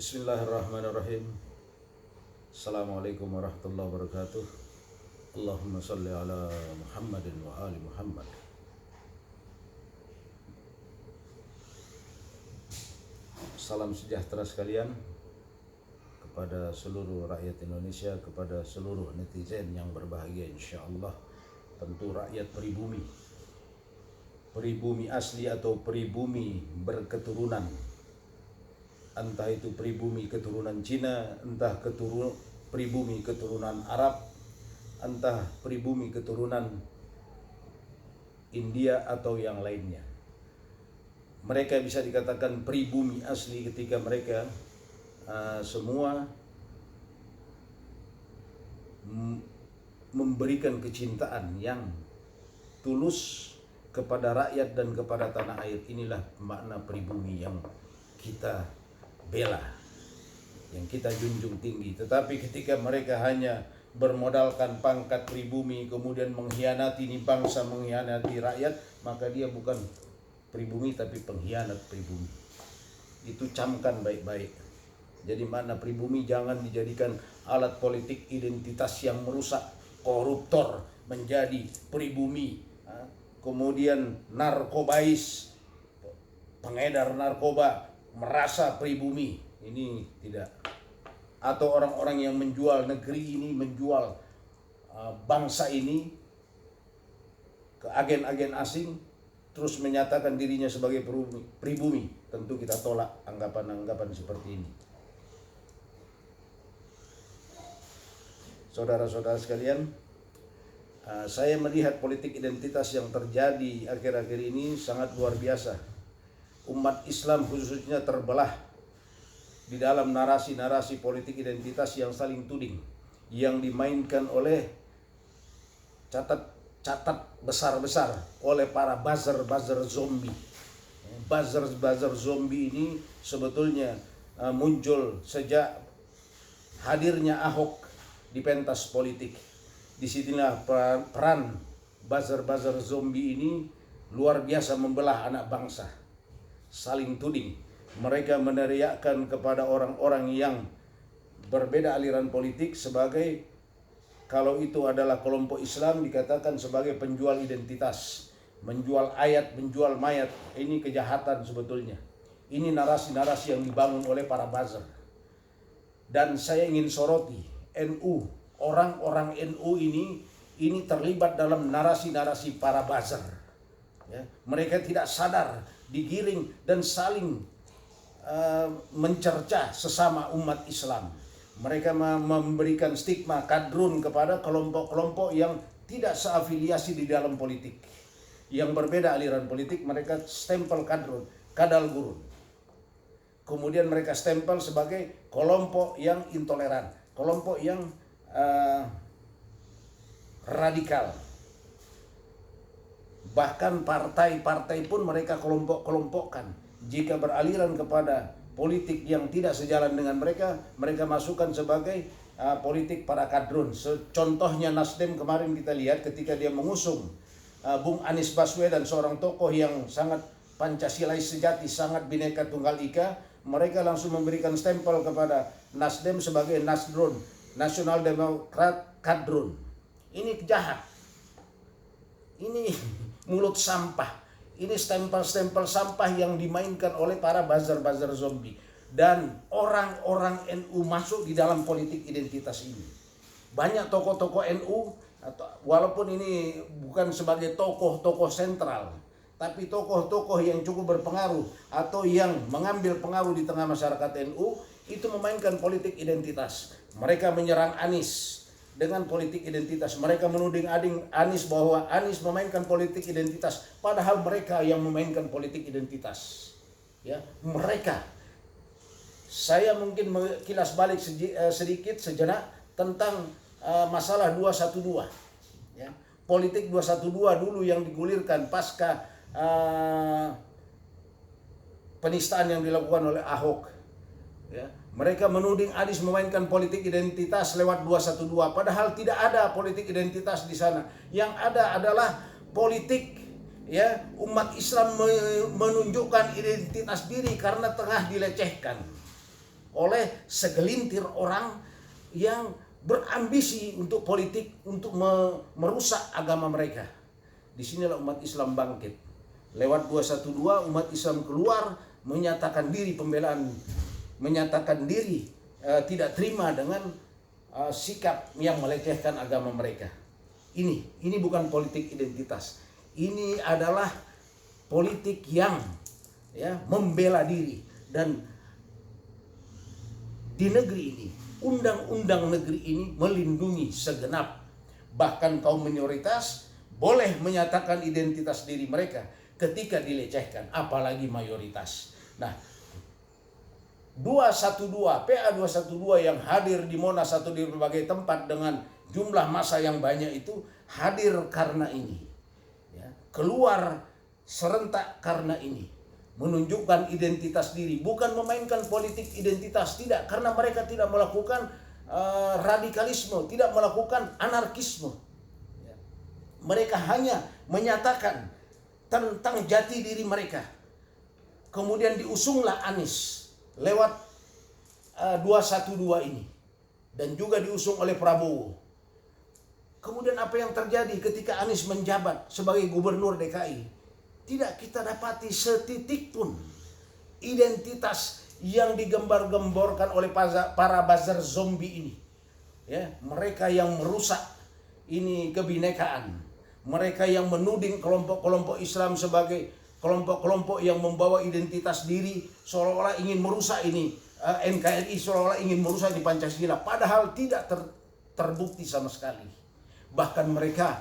Bismillahirrahmanirrahim. Assalamualaikum warahmatullahi wabarakatuh. Allahumma salli ala Muhammadin wa ali Muhammad. Salam sejahtera sekalian kepada seluruh rakyat Indonesia, kepada seluruh netizen yang berbahagia insyaallah. Tentu rakyat pribumi, pribumi asli atau pribumi berketurunan, entah itu pribumi keturunan Cina, entah pribumi keturunan Arab, entah pribumi keturunan India atau yang lainnya. Mereka bisa dikatakan pribumi asli ketika mereka semua memberikan kecintaan yang tulus kepada rakyat dan kepada tanah air. Inilah makna pribumi yang kita bela, yang kita junjung tinggi. Tetapi ketika mereka hanya bermodalkan pangkat pribumi, kemudian mengkhianati ini bangsa, mengkhianati rakyat, maka dia bukan pribumi tapi pengkhianat pribumi. Itu camkan baik-baik. Jadi mana pribumi jangan dijadikan alat politik identitas yang merusak, koruptor menjadi pribumi, kemudian narkobais, pengedar narkoba merasa pribumi. Ini tidak. Atau orang-orang yang menjual negeri ini, menjual bangsa ini ke agen-agen asing, terus menyatakan dirinya sebagai pribumi. Tentu kita tolak anggapan-anggapan seperti ini. Saudara-saudara sekalian, saya melihat politik identitas yang terjadi akhir-akhir ini sangat luar biasa. Umat Islam khususnya terbelah di dalam narasi-narasi politik identitas yang saling tuding, yang dimainkan oleh catat besar-besar oleh para buzzer zombie. Buzzer zombie ini sebetulnya muncul sejak hadirnya Ahok di pentas politik. Disinilah peran buzzer zombie ini luar biasa membelah anak bangsa. Saling tuding. Mereka meneriakkan kepada orang-orang yang berbeda aliran politik sebagai, kalau itu adalah kelompok Islam, dikatakan sebagai penjual identitas, menjual ayat, menjual mayat. Ini kejahatan sebetulnya. Ini narasi-narasi yang dibangun oleh para buzzer. Dan saya ingin soroti NU, orang-orang NU ini terlibat dalam narasi-narasi para buzzer. Ya, mereka tidak sadar, digiring dan saling mencercah sesama umat Islam. Mereka memberikan stigma kadrun kepada kelompok-kelompok yang tidak seafiliasi di dalam politik, yang berbeda aliran politik. Mereka stempel kadrun, kadal gurun. Kemudian mereka stempel sebagai kelompok yang intoleran, kelompok yang radikal. Bahkan partai-partai pun mereka kelompok-kelompokkan. Jika beraliran kepada politik yang tidak sejalan dengan mereka, mereka masukkan sebagai politik para kadrun. Contohnya Nasdem kemarin kita lihat ketika dia mengusung Bung Anies Baswedan, seorang tokoh yang sangat Pancasilais sejati, sangat Bhinneka Tunggal Ika, mereka langsung memberikan stempel kepada Nasdem sebagai Nasdrun, Nasional Demokrat Kadrun. Ini jahat. Ini mulut sampah. Ini stempel-stempel sampah yang dimainkan oleh para buzzer zombie. Dan orang-orang NU masuk di dalam politik identitas ini. Banyak tokoh-tokoh NU, walaupun ini bukan sebagai tokoh-tokoh sentral, tapi tokoh-tokoh yang cukup berpengaruh atau yang mengambil pengaruh di tengah masyarakat NU, itu memainkan politik identitas. Mereka menyerang Anies dengan politik identitas. Mereka menuding Anies bahwa Anies memainkan politik identitas, padahal mereka yang memainkan politik identitas. Ya, mereka. Saya mungkin kilas balik sedikit sejenak tentang masalah 212. Ya, politik 212 dulu yang digulirkan pasca penistaan yang dilakukan oleh Ahok. Ya, mereka menuding Anies memainkan politik identitas lewat 212, padahal tidak ada politik identitas di sana. Yang ada adalah politik ya umat Islam menunjukkan identitas diri karena tengah dilecehkan. oleh segelintir orang yang berambisi untuk politik, untuk merusak agama mereka. Disinilah umat Islam bangkit. Lewat 212 umat Islam keluar menyatakan diri pembelaan, menyatakan diri tidak terima dengan sikap yang melecehkan agama mereka. Ini bukan politik identitas. Ini adalah politik yang membela diri. Dan di negeri ini, undang-undang negeri ini melindungi segenap, bahkan kaum minoritas boleh menyatakan identitas diri mereka ketika dilecehkan, apalagi mayoritas. Nah, PA 212 yang hadir di Monas atau di berbagai tempat dengan jumlah massa yang banyak itu hadir karena ini. Keluar serentak karena ini. Menunjukkan identitas diri, bukan memainkan politik identitas, tidak, karena mereka tidak melakukan radikalisme, tidak melakukan anarkisme. Mereka hanya menyatakan tentang jati diri mereka. Kemudian diusunglah Anies lewat 212 ini, dan juga diusung oleh Prabowo. Kemudian apa yang terjadi ketika Anies menjabat sebagai gubernur DKI? Tidak kita dapati setitik pun identitas yang digembar-gemborkan oleh para buzzer zombie ini. Mereka yang merusak ini kebinekaan. Mereka yang menuding kelompok-kelompok Islam sebagai kelompok-kelompok yang membawa identitas diri, seolah-olah ingin merusak ini NKRI, seolah-olah ingin merusak di Pancasila. Padahal tidak terbukti sama sekali. Bahkan mereka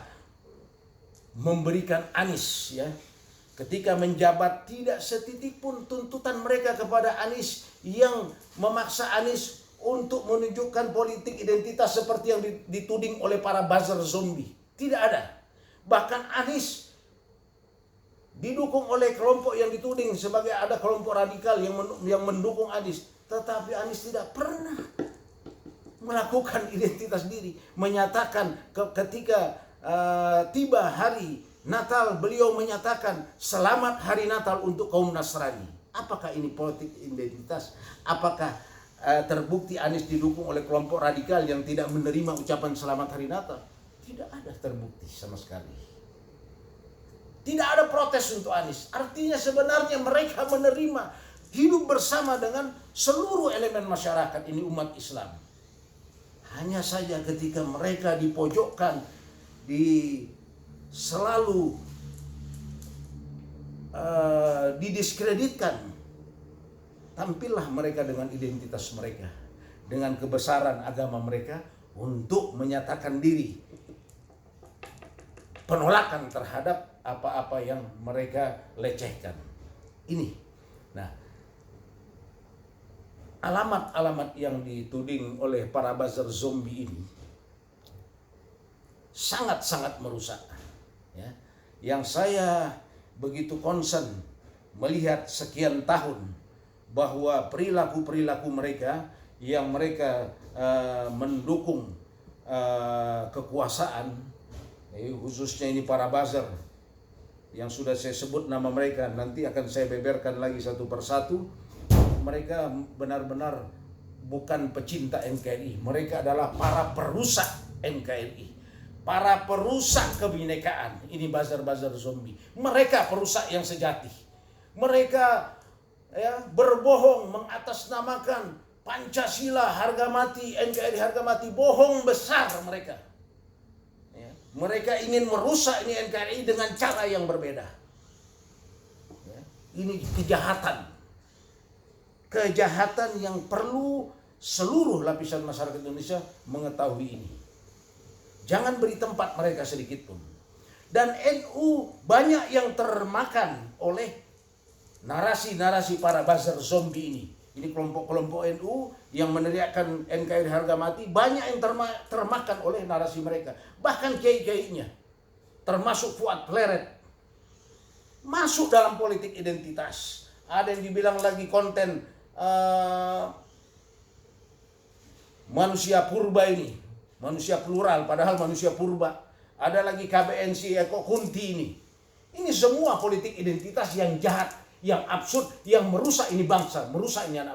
memberikan Anies ketika menjabat, tidak setitik pun tuntutan mereka kepada Anies yang memaksa Anies untuk menunjukkan politik identitas seperti yang dituding oleh para buzzer zombie. Tidak ada. Bahkan Anies didukung oleh kelompok yang dituding sebagai ada kelompok radikal yang mendukung Anies. Tetapi Anies tidak pernah melakukan identitas diri. Menyatakan ketika tiba hari Natal, beliau menyatakan selamat hari Natal untuk kaum Nasrani. Apakah ini politik identitas? Apakah terbukti Anies didukung oleh kelompok radikal yang tidak menerima ucapan selamat hari Natal? Tidak ada terbukti sama sekali. Tidak ada protes untuk Anies. Artinya sebenarnya mereka menerima hidup bersama dengan seluruh elemen masyarakat ini, umat Islam. Hanya saja ketika mereka dipojokkan, selalu didiskreditkan, tampillah mereka dengan identitas mereka, dengan kebesaran agama mereka untuk menyatakan diri penolakan terhadap apa-apa yang mereka lecehkan. Ini. Nah, alamat-alamat yang dituding oleh para buzzer zombie ini sangat-sangat merusak. Yang saya begitu concern melihat sekian tahun bahwa perilaku-perilaku mereka yang mereka mendukung kekuasaan, khususnya ini para buzzer yang sudah saya sebut nama mereka, nanti akan saya beberkan lagi satu persatu. Mereka benar-benar bukan pecinta NKRI, mereka adalah para perusak NKRI. Para perusak kebinekaan, ini buzzer-buzzer zombie. Mereka perusak yang sejati. Mereka berbohong mengatasnamakan Pancasila harga mati, NKRI harga mati. Bohong besar mereka. Mereka ingin merusak ini NKRI dengan cara yang berbeda. Ini kejahatan. Kejahatan yang perlu seluruh lapisan masyarakat Indonesia mengetahui ini. Jangan beri tempat mereka sedikit pun. Dan NU banyak yang termakan oleh narasi-narasi para buzzer zombie ini. Ini kelompok-kelompok NU yang meneriakkan NKRI harga mati, banyak yang termakan oleh narasi mereka. Bahkan kiai-kiainya, termasuk Fuad Pleret, masuk dalam politik identitas. Ada yang dibilang lagi konten manusia purba ini, manusia plural, padahal manusia purba. Ada lagi KBNC Eko Kunti ini. Ini semua politik identitas yang jahat, yang absurd, yang merusak ini bangsa, merusak ini anak